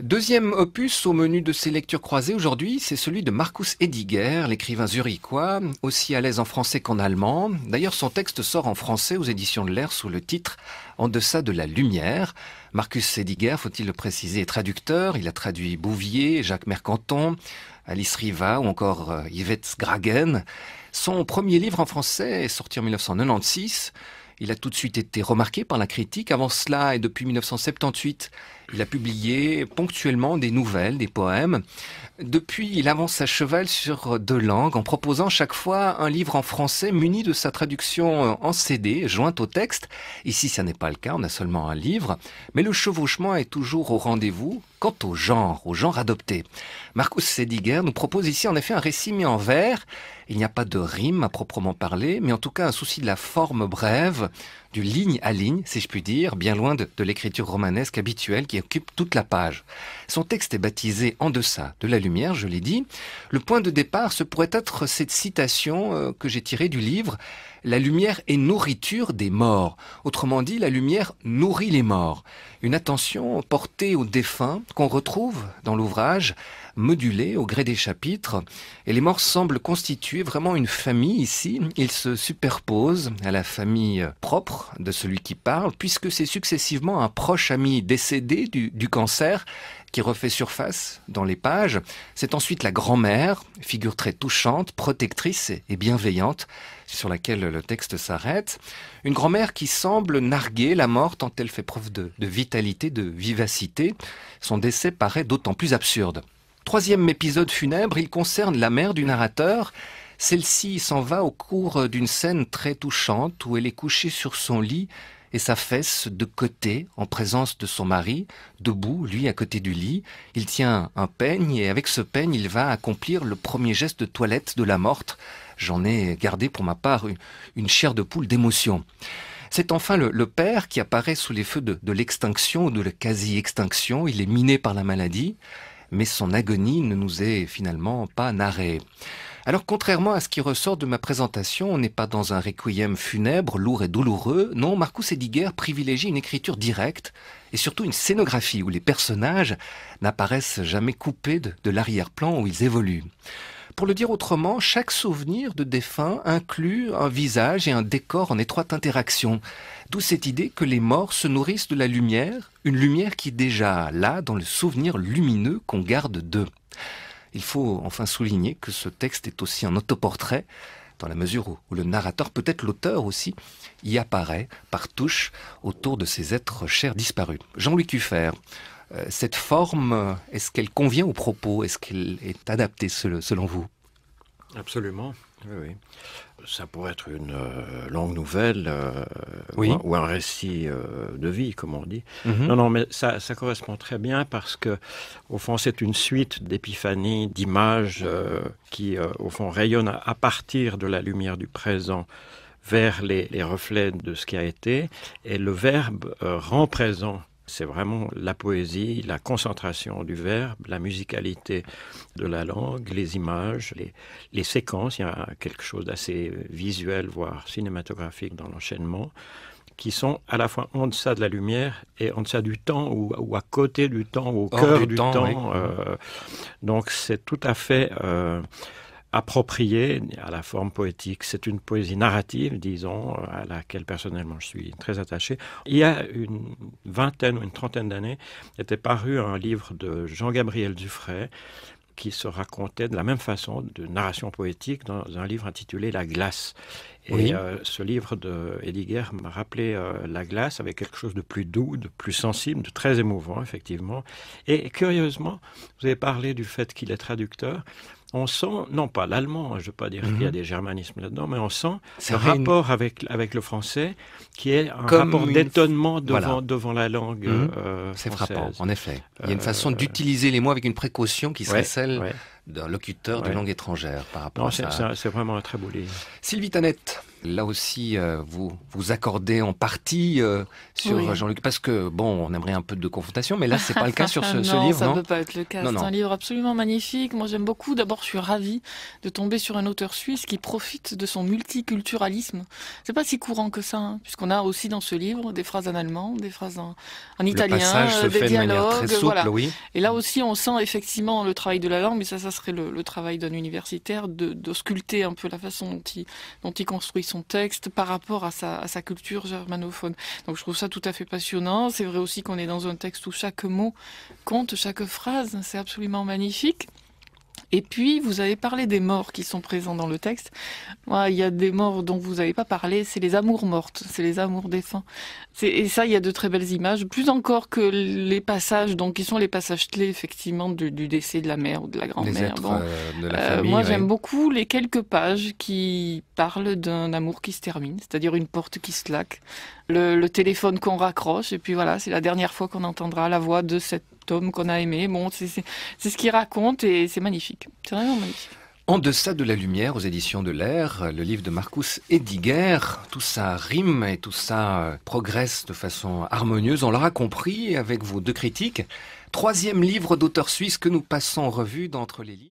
Deuxième opus au menu de ces lectures croisées aujourd'hui, c'est celui de Marcus Hediger, l'écrivain zurichois, aussi à l'aise en français qu'en allemand. D'ailleurs, son texte sort en français aux éditions de l'Air sous le titre En deçà de la lumière. Marcus Hediger, faut-il le préciser, est traducteur. Il a traduit Bouvier, Jacques Mercanton, Alice Riva ou encore Yvette Sgragen. Son premier livre en français est sorti en 1996. Il a tout de suite été remarqué par la critique. Avant cela, et depuis 1978, il a publié ponctuellement des nouvelles, des poèmes. Depuis, il avance à cheval sur deux langues en proposant chaque fois un livre en français muni de sa traduction en CD, jointe au texte. Ici, ça n'est pas le cas, on a seulement un livre. Mais le chevauchement est toujours au rendez-vous quant au genre adopté. Marcus Hediger nous propose ici en effet un récit mis en vers. Il n'y a pas de rime à proprement parler, mais en tout cas un souci de la forme brève, du ligne à ligne, si je puis dire, bien loin de l'écriture romanesque habituelle qui occupe toute la page. Son texte est baptisé En deçà de la lumière, je l'ai dit. Le point de départ, ce pourrait être cette citation que j'ai tirée du livre « La lumière est nourriture des morts ». Autrement dit, la lumière nourrit les morts. Une attention portée aux défunts qu'on retrouve dans l'ouvrage, modulée au gré des chapitres. Et les morts semblent constituer vraiment une famille ici. Ils se superposent à la famille propre de celui qui parle, puisque c'est successivement un proche ami décédé du cancer qui refait surface dans les pages. C'est ensuite la grand-mère, figure très touchante, protectrice et bienveillante, sur laquelle le texte s'arrête. Une grand-mère qui semble narguer la mort tant elle fait preuve de vitalité, de vivacité. Son décès paraît d'autant plus absurde. Troisième épisode funèbre, il concerne la mère du narrateur. Celle-ci s'en va au cours d'une scène très touchante où elle est couchée sur son lit et sa fesse de côté en présence de son mari, debout, lui à côté du lit. Il tient un peigne et avec ce peigne, il va accomplir le premier geste de toilette de la morte. J'en ai gardé pour ma part une chair de poule d'émotion. C'est enfin le père qui apparaît sous les feux de l'extinction ou de la quasi-extinction. Il est miné par la maladie, mais son agonie ne nous est finalement pas narrée. Alors, contrairement à ce qui ressort de ma présentation, on n'est pas dans un requiem funèbre, lourd et douloureux. Non, Marcus Hediger privilégie une écriture directe et surtout une scénographie où les personnages n'apparaissent jamais coupés de l'arrière-plan où ils évoluent. Pour le dire autrement, chaque souvenir de défunt inclut un visage et un décor en étroite interaction. D'où cette idée que les morts se nourrissent de la lumière, une lumière qui est déjà là dans le souvenir lumineux qu'on garde d'eux. Il faut enfin souligner que ce texte est aussi un autoportrait, dans la mesure où le narrateur, peut-être l'auteur aussi, y apparaît par touche autour de ces êtres chers disparus. Jean-Louis Cuffer, cette forme, est-ce qu'elle convient au propos? Est-ce qu'elle est adaptée selon vous? Absolument, oui, oui. Ça pourrait être une longue nouvelle Oui. ou un récit de vie, comme on dit. Mhm. Non, mais ça correspond très bien parce que, au fond, c'est une suite d'épiphanies, d'images qui, au fond, rayonnent à partir de la lumière du présent vers les reflets de ce qui a été. Et le verbe rend présent. C'est vraiment la poésie, la concentration du verbe, la musicalité de la langue, les images, les séquences. Il y a quelque chose d'assez visuel, voire cinématographique dans l'enchaînement, qui sont à la fois en deçà de la lumière et en deçà du temps ou à côté du temps ou au cœur du temps. Oui. Donc c'est tout à fait approprié à la forme poétique. C'est une poésie narrative, disons, à laquelle personnellement je suis très attaché. Il y a une vingtaine ou une trentaine d'années, était paru un livre de Jean-Gabriel Dufray qui se racontait de la même façon de narration poétique dans un livre intitulé La glace. Et Oui. ce livre de Hediger m'a rappelé la glace avec quelque chose de plus doux, de plus sensible, de très émouvant, effectivement. Et curieusement, vous avez parlé du fait qu'il est traducteur. On sent, non pas l'allemand, je ne veux pas dire qu'il y a des germanismes là-dedans, mais on sent le rapport avec le français qui est un rapport d'étonnement devant la langue française. C'est frappant, en effet. Il y a une façon d'utiliser les mots avec une précaution qui serait celle d'un locuteur de langue étrangère par rapport à ça. C'est vraiment un très beau livre. Sylvie Tanette, Là aussi, vous accordez en partie sur Jean-Luc, parce que, bon, on aimerait un peu de confrontation, mais là, c'est pas le cas sur ce livre, ça non? peut pas être le cas. C'est un livre absolument magnifique. Moi, j'aime beaucoup. D'abord, je suis ravie de tomber sur un auteur suisse qui profite de son multiculturalisme. C'est pas si courant que ça, hein, puisqu'on a aussi dans ce livre des phrases en allemand, des phrases en italien, le passage se des fait dialogues. de manière très souple, voilà. oui. Et là aussi, on sent effectivement le travail de la langue, mais ça serait le travail d'un universitaire de sculpter un peu la façon dont il construit son texte par rapport à sa culture germanophone. Donc je trouve ça tout à fait passionnant. C'est vrai aussi qu'on est dans un texte où chaque mot compte, chaque phrase, c'est absolument magnifique. Et puis, vous avez parlé des morts qui sont présents dans le texte. Il y a des morts dont vous n'avez pas parlé, c'est les amours mortes, c'est les amours défunts. Et ça, il y a de très belles images, plus encore que les passages, donc qui sont les passages clés, effectivement, du décès de la mère ou de la grand-mère. Les êtres de la famille. Moi, j'aime beaucoup les quelques pages qui parlent d'un amour qui se termine, c'est-à-dire une porte qui se claque, le téléphone qu'on raccroche, et puis voilà, c'est la dernière fois qu'on entendra la voix de cet homme qu'on a aimé. Bon, c'est ce qu'il raconte et c'est magnifique. C'est vraiment magnifique. En deçà de la lumière, aux éditions de l'Air, le livre de Marcus Ediger, tout ça rime et tout ça progresse de façon harmonieuse. On l'aura compris avec vos deux critiques. 3e livre d'auteur suisse que nous passons en revue d'entre les livres.